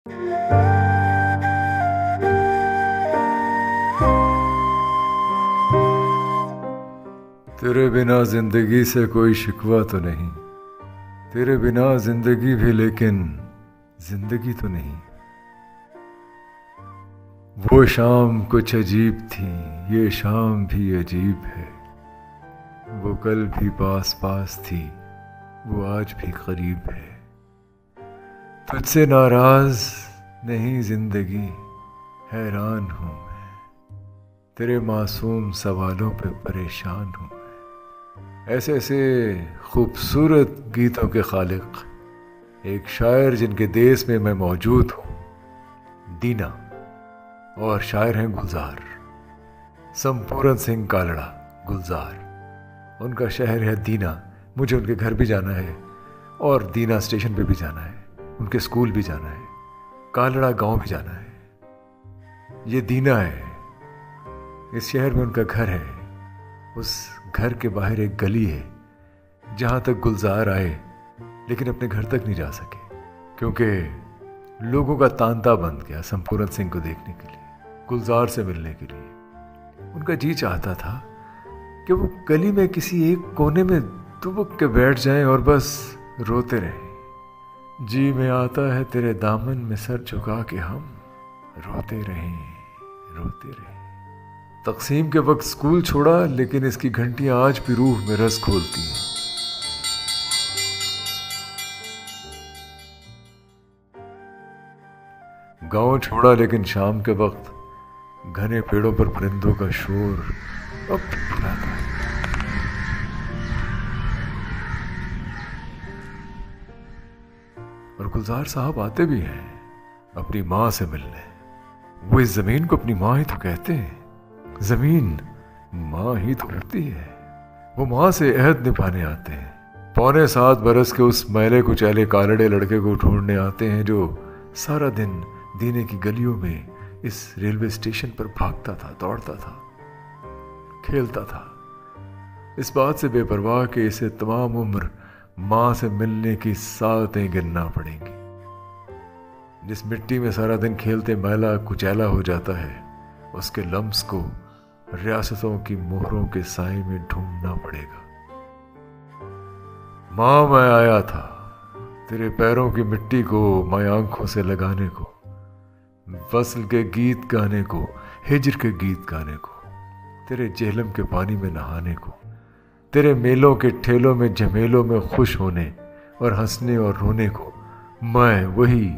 तेरे बिना जिंदगी से कोई शिकवा तो नहीं, तेरे बिना जिंदगी भी लेकिन जिंदगी तो नहीं। वो शाम कुछ अजीब थी, ये शाम भी अजीब है। वो कल भी पास पास थी, वो आज भी करीब है। तुझसे नाराज नहीं जिंदगी, हैरान हूं मैं, तेरे मासूम सवालों पे परेशान हूं। ऐसे ऐसे खूबसूरत गीतों के खालिक, एक शायर जिनके देश में मैं मौजूद हूँ, दीना, और शायर हैं गुलजार, संपूर्ण सिंह कालड़ा गुलजार। उनका शहर है दीना। मुझे उनके घर भी जाना है और दीना स्टेशन पे भी जाना है, उनके स्कूल भी जाना है, कालड़ा गांव भी जाना है। ये दीना है, इस शहर में उनका घर है। उस घर के बाहर एक गली है जहां तक गुलजार आए लेकिन अपने घर तक नहीं जा सके, क्योंकि लोगों का तांता बंद गया संपूर्ण सिंह को देखने के लिए, गुलजार से मिलने के लिए। उनका जी चाहता था कि वो गली में किसी एक कोने में दुबक के बैठ जाएं और बस रोते रहें। जी में आता है तेरे दामन में सर झुका के हम रोते रहें, रोते रहें। तकसीम के वक्त स्कूल छोड़ा, लेकिन इसकी घंटियां आज भी रूह में रस खोलती हैं। गांव छोड़ा, लेकिन शाम के वक्त घने पेड़ों पर परिंदों का शोर अब भी बुलाता है। और गुलजार साहब आते भी हैं अपनी माँ से मिलने। वो इस जमीन को अपनी माँ ही तो कहते हैं, जमीन माँ ही तो होती है। वो माँ से अहद निभाने आते हैं। 7.25 बरस के उस मैले कुचैले कालड़े लड़के को ढूंढने आते हैं जो सारा दिन दीने की गलियों में इस रेलवे स्टेशन पर भागता था, दौड़ता था, खेलता था, इस बात से बेपरवाह कि इसे तमाम उम्र माँ से मिलने की सालतें गिनना पड़ेंगी। जिस मिट्टी में सारा दिन खेलते मैला कुचैला हो जाता है, उसके लम्स को रियासतों की मोहरों के साए में ढूंढना पड़ेगा। माँ, मैं आया था तेरे पैरों की मिट्टी को मैं आंखों से लगाने को, वस्ल के गीत गाने को, हिज्र के गीत गाने को, तेरे जेहलम के पानी में नहाने को, तेरे मेलों के ठेलों में झमेलों में खुश होने और हंसने और रोने को। मैं वही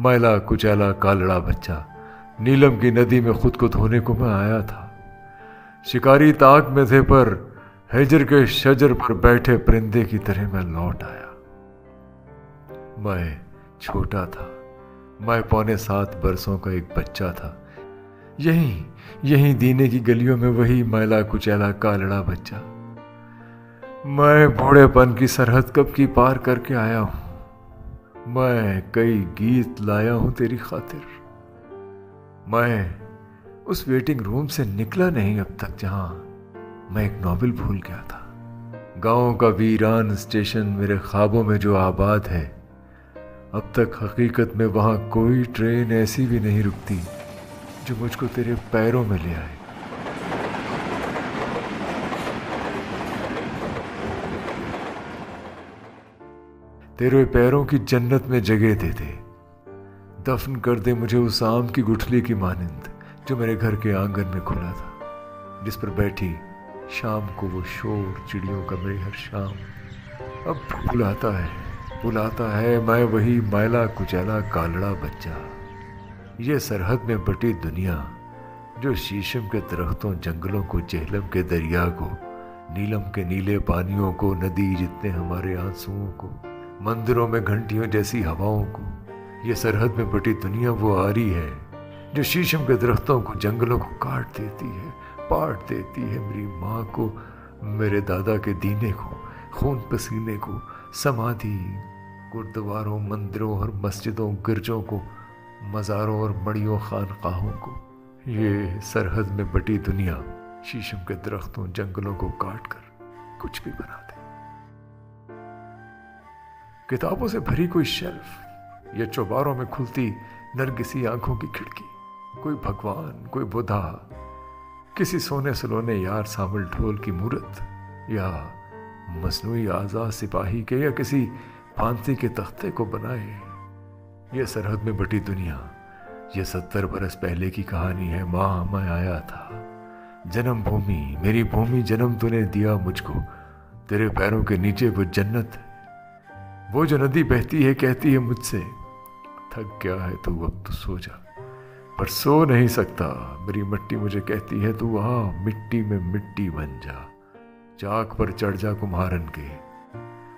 मैला कुचैला कालड़ा बच्चा नीलम की नदी में खुद को धोने को मैं आया था। शिकारी ताक में थे, पर हिज्र के शजर पर बैठे परिंदे की तरह मैं लौट आया। मैं छोटा था, मैं 7.25 बरसों का एक बच्चा था। यहीं दीने की गलियों में वही मैला कुचैला कालड़ा बच्चा। मैं बूढ़ेपन की सरहद कब की पार करके आया हूं। मैं कई गीत लाया हूं तेरी खातिर। मैं उस वेटिंग रूम से निकला नहीं अब तक जहां मैं एक नॉवेल भूल गया था। गांव का वीरान स्टेशन मेरे ख्वाबों में जो आबाद है, अब तक हकीकत में वहां कोई ट्रेन ऐसी भी नहीं रुकती जो मुझको तेरे पैरों में ले आए। तेरे पैरों की जन्नत में जगह दे दे, दफन कर दे मुझे उस आम की गुठली की मानिंद जो मेरे घर के आंगन में खुला था, जिस पर बैठी शाम को वो शोर चिड़ियों का मेरी हर शाम अब बुलाता है। मैं वही मैला कुचैला कालड़ा बच्चा, ये सरहद में बटी दुनिया जो शीशम के दरख्तों जंगलों को, जेहलम के दरिया को, नीलम के नीले पानियों को, नदी जितने हमारे आंसुओं को, मंदिरों में घंटियों जैसी हवाओं को, ये सरहद में बटी दुनिया वो आरी है जो शीशम के दरख्तों को, जंगलों को काट देती है, पाट देती है मेरी माँ को, मेरे दादा के दीने को, खून पसीने को, समाधि, गुरुद्वारों, मंदिरों और मस्जिदों, गिरजों को, मज़ारों और मड़ियों, खानकाहों को। ये सरहद में बटी दुनिया शीशम के दरख्तों, जंगलों को काट कर कुछ भी बना दे। किताबों से भरी कोई शेल्फ या चौबारों में खुलती नरगिसी आंखों की खिड़की, कोई भगवान, कोई बुधा, किसी सोने सलोने यार सामल ढोल की मूरत, या मसनूई आज़ाद सिपाही के, या किसी फांसी के तख्ते को बनाए। ये सरहद में बटी दुनिया, ये 70 बरस पहले की कहानी है। माँ मैं आया था, जन्मभूमि, मेरी भूमि, जन्म तूने दिया मुझको, तेरे पैरों के नीचे वो जन्नत है। वो जो नदी बहती है कहती है मुझसे, थक गया है तू अब तो सो जा, पर सो नहीं सकता। मेरी मिट्टी मुझे कहती है तू आ मिट्टी में मिट्टी बन जा, चाक पर चढ़ जा कुम्हारन के।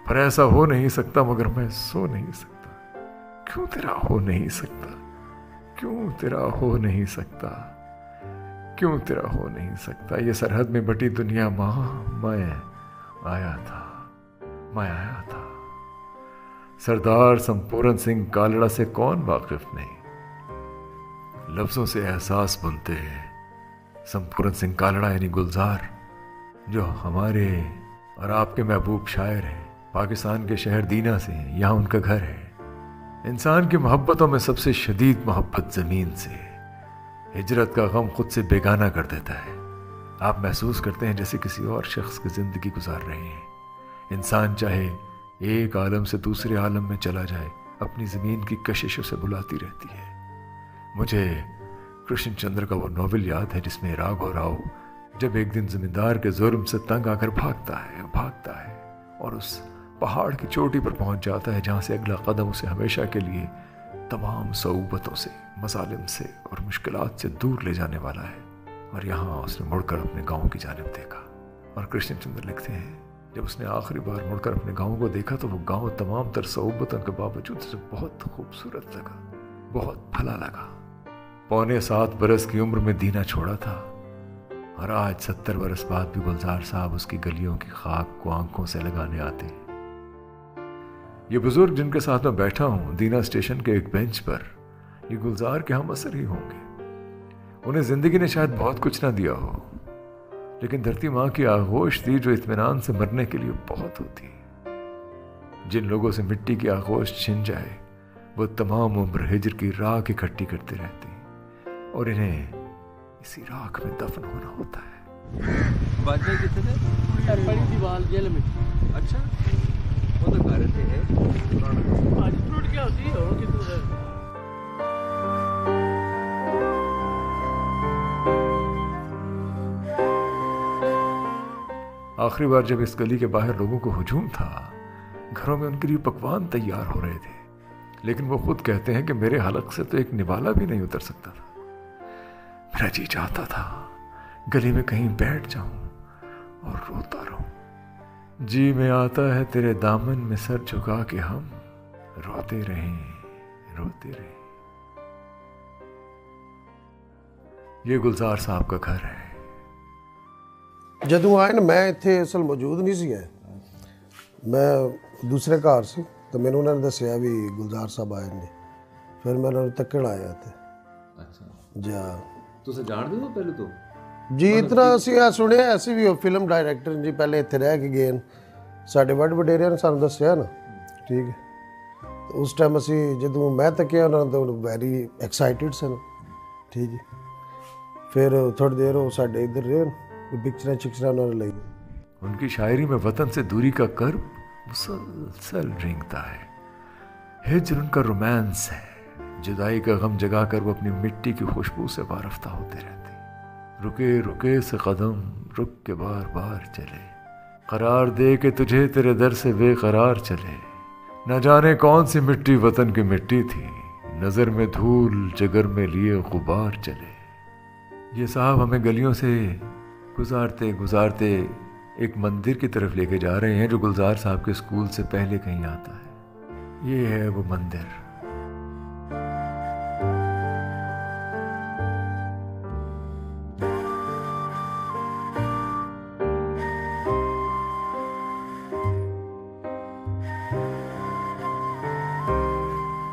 पर ऐसा हो नहीं सकता, मगर मैं सो नहीं सकता। क्यों तेरा हो नहीं सकता, क्यों तेरा हो नहीं सकता, क्यों तेरा हो नहीं सकता। ये सरहद में बटी दुनिया माँ मैं आया था, मैं आया था। सरदार संपूर्ण सिंह कालड़ा से कौन वाकिफ नहीं, लफ्जों से एहसास बुनते हैं। संपूर्ण सिंह कालड़ा यानी गुलजार, जो हमारे और आपके महबूब शायर हैं, पाकिस्तान के शहर दीना से हैं, यहाँ उनका घर है। इंसान की मोहब्बतों में सबसे शदीद मोहब्बत ज़मीन से। हिजरत का गम खुद से बेगाना कर देता है। आप महसूस करते हैं जैसे किसी और शख्स की ज़िंदगी गुजार रहे हैं। इंसान चाहे एक आलम से दूसरे आलम में चला जाए, अपनी ज़मीन की कशिशों से बुलाती रहती है। मुझे कृष्ण चंद्र का वो नॉवेल याद है जिसमें राघव राव जब एक दिन ज़मींदार के जुर्म से तंग आकर भागता है और उस पहाड़ की चोटी पर पहुंच जाता है जहां से अगला कदम उसे हमेशा के लिए तमाम सऊबतों से, मसालिम से और मुश्किलात से दूर ले जाने वाला है। और यहाँ उसने मुड़कर अपने गांव की जानिब देखा। और कृष्णचंद्र लिखते हैं जब उसने आखिरी बार मुड़कर अपने गांव को देखा तो वो गांव तमाम तर सऊबतों के बावजूद उसे बहुत खूबसूरत लगा, बहुत भला लगा। 6.25 बरस की उम्र में दीना छोड़ा था और आज 70 बरस बाद भी गुलजार साहब उसकी गलियों की खाक को आंखों से लगाने आते हैं। ये बुजुर्ग जिनके साथ मैं बैठा हूं दीना स्टेशन के एक बेंच पर, ये गुलजार के हम असर ही होंगे। उन्हें जिंदगी ने शायद बहुत कुछ ना दिया हो, लेकिन धरती माँ की आगोश थी जो इत्मीनान से मरने के लिए बहुत होती। जिन लोगों से मिट्टी की आगोश छिन जाए वो तमाम उम्र हिजर की राख इकट्ठी करते रहती और इन्हें इसी राख में दफन होना होता है। बादशाह कितने थे? बड़ी दीवार जेल में। अच्छा, वो तो घर थे आज टूट गया होती हो कितने। आखिरी बार जब इस गली के बाहर लोगों को हुजूम था, घरों में उनके लिए पकवान तैयार हो रहे थे, लेकिन वो खुद कहते हैं कि मेरे हलक से तो एक निवाला भी नहीं उतर सकता था। मेरा जी चाहता था गली में कहीं बैठ जाऊं और रोता रहूं। जी में आता है तेरे दामन में सर झुका के हम रोते रहें। ये गुलजार साहब का घर है। ਜਦੋਂ ਆਏ ਨਾ ਮੈਂ ਇੱਥੇ ਅਸਲ ਮੌਜੂਦ ਨਹੀਂ ਸੀ। ਮੈਂ ਦੂਸਰੇ ਘਰ ਸੀ ਤਾਂ ਮੈਨੂੰ ਉਹਨਾਂ ਨੇ ਦੱਸਿਆ ਵੀ ਗੁਲਜ਼ਾਰ ਸਾਹਿਬ ਆਏ ਨੇ। ਫਿਰ ਮੈਂ ਉਹਨਾਂ ਨੂੰ ਤੱਕਣ ਆਇਆ ਤੇ ਅੱਛਾ ਤੁਸੀਂ ਜਾਣਦੇ ਹੋ ਪਹਿਲੇ ਤੋਂ ਜੀ? ਇਤਨਾ ਅਸੀਂ ਆ ਸੁਣਿਆ, ਅਸੀਂ ਵੀ ਉਹ ਫਿਲਮ ਡਾਇਰੈਕਟਰ ਜੀ ਪਹਿਲੇ ਇੱਥੇ ਰਹਿ ਕੇ ਗਏ ਨੇ, ਸਾਡੇ ਵੱਡ ਵਡੇਰਿਆਂ ਨੇ ਸਾਨੂੰ ਦੱਸਿਆ ਨਾ। ਠੀਕ ਹੈ, ਉਸ ਟਾਈਮ ਅਸੀਂ ਜਦੋਂ ਮੈਂ ਤੱਕਿਆ ਉਹਨਾਂ ਤੋਂ ਵੈਰੀ ਐਕਸਾਈਟਿਡ ਸਨ। ਠੀਕ ਹੈ, ਫਿਰ ਥੋੜੀ ਦੇਰ ਉਹ ਸਾਡੇ ਇੱਧਰ ਰਹੇ, पिक्चर उन्होंने ली। उनकी शायरी में वतन से दूरी का कर्ब मुसलसल रेंगता है। हिज्र उनका रोमांस है। जुदाई का गम जगाकर वो अपनी मिट्टी की खुशबू से वारफ्ता होते रहते। रुके रुके से कदम रुक के बार बार चले, करार दे के तुझे तेरे दर से बेकरार चले। न जाने कौन सी मिट्टी वतन की मिट्टी थी, नजर में धूल जगर में लिए गुबार चले। ये साहब हमें गलियों से गुजारते गुजारते एक मंदिर की तरफ लेके जा रहे हैं जो गुलजार साहब के स्कूल से पहले कहीं आता है। ये है वो मंदिर।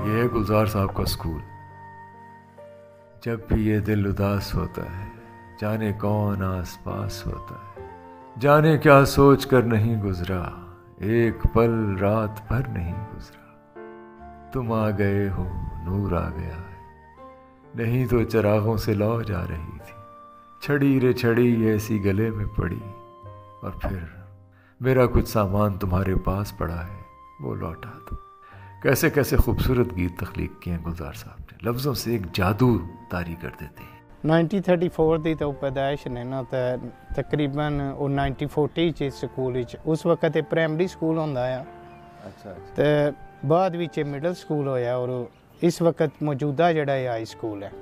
ये है गुलजार साहब का स्कूल। जब भी ये दिल उदास होता है, जाने कौन आस पास होता है, जाने क्या सोच कर नहीं गुजरा, एक पल रात भर नहीं गुजरा। तुम आ गए हो, नूर आ गया है, नहीं तो चिरागों से लौ जा रही थी, छड़ी रे छड़ी ऐसी गले में पड़ी, और फिर मेरा कुछ सामान तुम्हारे पास पड़ा है, वो लौटा दो। कैसे कैसे खूबसूरत गीत तख्लीक किए हैं गुलजार साहब ने, लफ्ज़ों से एक जादू तारी कर देते हैं। 1934 ਦੀ ਤਾਂ ਪੈਦਾਇਸ਼ ਨੇ ਨਾ, ਤਾਂ ਤਕਰੀਬਨ ਉਹ 1940 ਚ ਸਕੂਲ ਵਿੱਚ ਉਸ ਵਕਤ ਇਹ ਪ੍ਰਾਇਮਰੀ ਸਕੂਲ ਹੁੰਦਾ ਆ। ਅੱਛਾ ਤੇ ਬਾਅਦ ਵਿੱਚ ਮਿਡਲ ਸਕੂਲ ਹੋਇਆ, ਔਰ ਇਸ ਵਕਤ ਮੌਜੂਦਾ ਜਿਹੜਾ ਇਹ ਹਾਈ ਸਕੂਲ ਹੈ।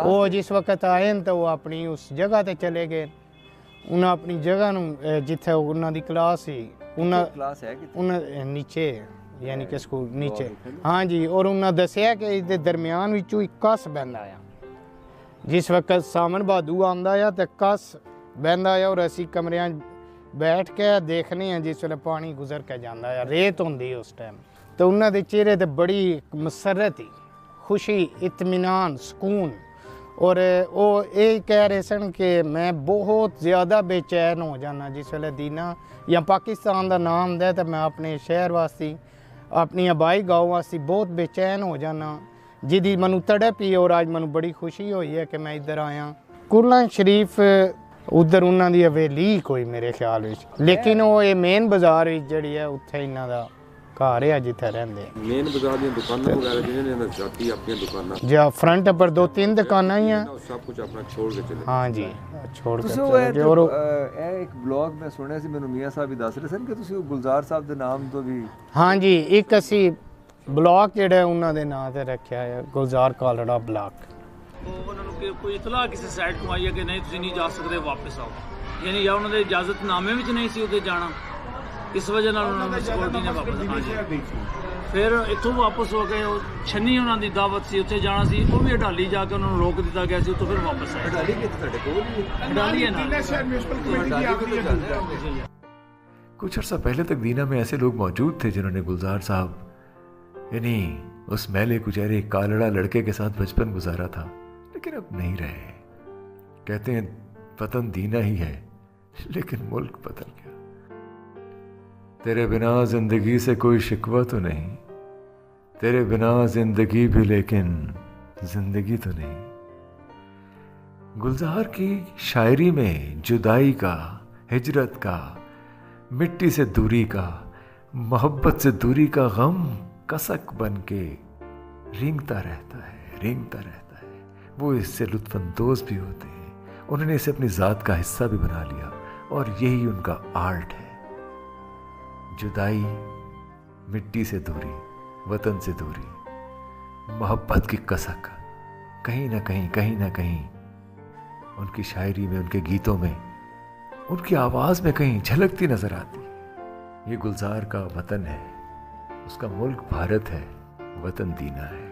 ਉਹ ਜਿਸ ਵਕਤ ਆਏ ਨੇ ਤਾਂ ਉਹ ਆਪਣੀ ਉਸ ਜਗ੍ਹਾ ਤੇ ਚਲੇ ਗਏ। ਉਹਨਾਂ ਆਪਣੀ ਜਗ੍ਹਾ ਨੂੰ ਜਿੱਥੇ ਉਹਨਾਂ ਦੀ ਕਲਾਸ ਸੀ, ਕਲਾਸ ਹੈ ਉਹਨਾਂ ਨੀਚੇ ਯਾਨੀ ਕਿ ਸਕੂਲ ਨੀਚੇ, ਹਾਂਜੀ। ਔਰ ਉਹਨਾਂ ਦੱਸਿਆ ਕਿ ਇਸ ਦੇ ਦਰਮਿਆਨ ਵਿੱਚੋਂ ਇੱਕ ਕੱਸ ਬਹਿੰਦਾ ਆ। ਜਿਸ ਵਕਤ ਸਾਮਨ ਬਹਾਦੂ ਆਉਂਦਾ ਆ ਤਾਂ ਕੱਸ ਬਹਿੰਦਾ ਆ, ਔਰ ਅਸੀਂ ਕਮਰਿਆਂ ਬੈਠ ਕੇ ਦੇਖਨੇ ਆ ਜਿਸ ਵੇਲੇ ਪਾਣੀ ਗੁਜ਼ਰ ਕੇ ਜਾਂਦਾ ਆ, ਰੇਤ ਹੁੰਦੀ ਉਸ ਟਾਈਮ। ਤਾਂ ਉਹਨਾਂ ਦੇ ਚਿਹਰੇ ਤੇ ਬੜੀ ਮਸਰਤ ਹੀ, ਖੁਸ਼ੀ, ਇਤਮੀਨਾਨ, ਸਕੂਨ। ਔਰ ਉਹ ਇਹ ਕਹਿ ਰਹੇ ਸਨ ਕਿ ਮੈਂ ਬਹੁਤ ਜ਼ਿਆਦਾ ਬੇਚੈਨ ਹੋ ਜਾਣਾ ਜਿਸ ਵੇਲੇ ਦੀਨਾ ਜਾਂ ਪਾਕਿਸਤਾਨ ਦਾ ਨਾਮ ਆਉਂਦਾ, ਤਾਂ ਮੈਂ ਆਪਣੇ ਸ਼ਹਿਰ ਵਾਸਤੇ, ਆਪਣੀ ਆਬਾਈ ਗਾਉਂ ਵਾਸਤੇ ਬਹੁਤ ਬੇਚੈਨ ਹੋ ਜਾਣਾ, ਜਿਹਦੀ ਮੈਨੂੰ ਤੜਪ ਹੀ। ਔਰ ਅੱਜ ਮੈਨੂੰ ਬੜੀ ਖੁਸ਼ੀ ਹੋਈ ਹੈ ਕਿ ਮੈਂ ਇੱਧਰ ਆਇਆ। ਕੁਰਲਾ ਸ਼ਰੀਫ ਉੱਧਰ ਉਹਨਾਂ ਦੀ ਹਵੇਲੀ ਕੋਈ ਮੇਰੇ ਖਿਆਲ ਵਿੱਚ, ਲੇਕਿਨ ਉਹ ਇਹ ਮੇਨ ਬਾਜ਼ਾਰ ਵਿੱਚ ਜਿਹੜੀ ਹੈ ਉੱਥੇ ਇਹਨਾਂ ਦਾ ਘਰ ਹੈ ਜਿੱਥੇ ਰਹਿੰਦੇ। ਮੇਨ ਬਾਜ਼ਾਰ ਦੀਆਂ ਦੁਕਾਨਾਂ ਵਗੈਰਾ ਜਿਹਨਾਂ ਨੇ ਜਾਤੀ ਆਪਣੀਆਂ ਦੁਕਾਨਾਂ ਜਾਂ ਫਰੰਟ ਪਰ 2-3 ਦੁਕਾਨਾਂ ਹੀ ਆ, ਸਭ ਕੁਝ ਆਪਣਾ ਛੋੜ ਕੇ ਚਲੇ। ਹਾਂਜੀ, ਛੋੜ ਕੇ ਤੁਸੀਂ ਚਲੇ ਗਏ। ਔਰ ਇਹ ਇੱਕ ਬਲੌਗ ਮੈਂ ਸੁਣਿਆ ਸੀ, ਮੈਨੂੰ ਮੀਆਂ ਸਾਹਿਬ ਹੀ ਦੱਸ ਰਹੇ ਸਨ ਕਿ ਤੁਸੀਂ ਉਹ ਗੁਲਜ਼ਾਰ ਸਾਹਿਬ ਦੇ ਨਾਮ ਤੋਂ ਵੀ। ਹਾਂਜੀ, ਇੱਕ ਅਸੀਂ ਬਲਾਕ ਜਿਹੜਾ ਉਹਨਾਂ ਦੇ ਨਾਂ ਤੇ ਰੱਖਿਆ ਹੈ, ਗੁਲਜ਼ਾਰ ਕਾਲੜਾ ਬਲਾਕ। ਉਹਨਾਂ ਨੂੰ ਕੋਈ ਇਤਲਾਹ ਕਿਸੇ ਸਾਈਡ ਤੋਂ ਆਈ ਹੈ ਕਿ ਨਹੀਂ ਤੁਸੀਂ ਨਹੀਂ ਜਾ ਸਕਦੇ, ਵਾਪਸ ਆਓ, ਯਾਨੀ ਜਾਂ ਉਹਨਾਂ ਦੇ ਇਜਾਜ਼ਤਨਾਮੇ ਵਿੱਚ ਨਹੀਂ ਸੀ ਉੱਥੇ ਜਾਣਾ, ਇਸ ਵਜ੍ਹਾ ਨਾਲ ਉਹਨਾਂ ਨੂੰ ਸਿਕਿਉਰਿਟੀ ਨੇ ਵਾਪਸ। ਹਾਂਜੀ, ਫਿਰ ਇੱਥੋਂ ਵਾਪਸ ਹੋ ਗਏ। ਉਹ ਛੰਨੀ ਉਹਨਾਂ ਦੀ ਦਾਵਤ ਸੀ, ਉੱਥੇ ਜਾਣਾ ਸੀ, ਉਹ ਵੀ ਅਡਾਲੀ ਜਾ ਕੇ ਉਹਨਾਂ ਨੂੰ ਰੋਕ ਦਿੱਤਾ ਗਿਆ ਸੀ, ਉੱਥੋਂ ਫਿਰ ਵਾਪਸ ਆਏ। ਅਡਾਲੀ ਕਿੱਥੇ ਤੁਹਾਡੇ ਕੋਲ ਹੀ ਹੈ? ਅਡਾਲੀ ਹੈ ਨਾ। कुछ अर्सा पहले तक दीना में ऐसे लोग मौजूद थे जिन्होंने गुलजार साहब यानी उस मैले कुचैरे कालड़ा लड़के के साथ बचपन गुजारा था, लेकिन अब नहीं रहे। कहते हैं वतन दीना ही है, लेकिन मुल्क बदल गया। तेरे बिना जिंदगी से कोई शिकवा तो नहीं, तेरे बिना जिंदगी भी लेकिन जिंदगी तो नहीं। गुलजार की शायरी में जुदाई का, हिजरत का, मिट्टी से दूरी का, मोहब्बत से दूरी का गम कसक बन के रेंगता रहता है। वो इससे लुत्फानंदोज भी होते हैं। उन्होंने इसे अपनी ज़ात का हिस्सा भी बना लिया और यही उनका आर्ट है। जुदाई, मिट्टी से दूरी, वतन से दूरी, मोहब्बत की कसक कहीं ना कहीं उनकी शायरी में, उनके गीतों में, उनकी आवाज़ में कहीं झलकती नजर आती है। ये गुलजार का वतन है, उसका मुल्क भारत है, वतन दीना है।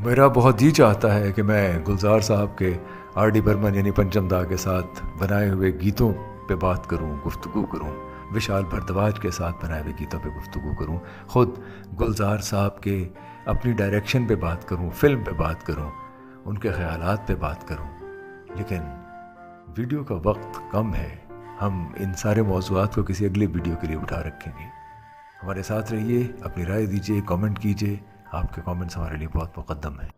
मेरा बहुत जी चाहता है कि मैं गुलजार साहब के आर.डी. बर्मन यानी पंचम दा के साथ बनाए हुए गीतों पे बात करूं, गुफ्तगू करूं, विशाल भारद्वाज के साथ बनाए हुए गीतों पे गुफ्तगू करूं, ख़ुद गुलजार साहब के अपनी डायरेक्शन पे बात करूं, फिल्म पे बात करूं, उनके ख़यालात पे बात करूं। लेकिन वीडियो का वक्त कम है, हम इन सारे मौज़ूआत को किसी अगले वीडियो के लिए उठा रखेंगे। हमारे साथ रहिए, अपनी राय दीजिए, कमेंट कीजिए। आपके कमेंट्स हमारे लिए बहुत मुक़द्दम हैं।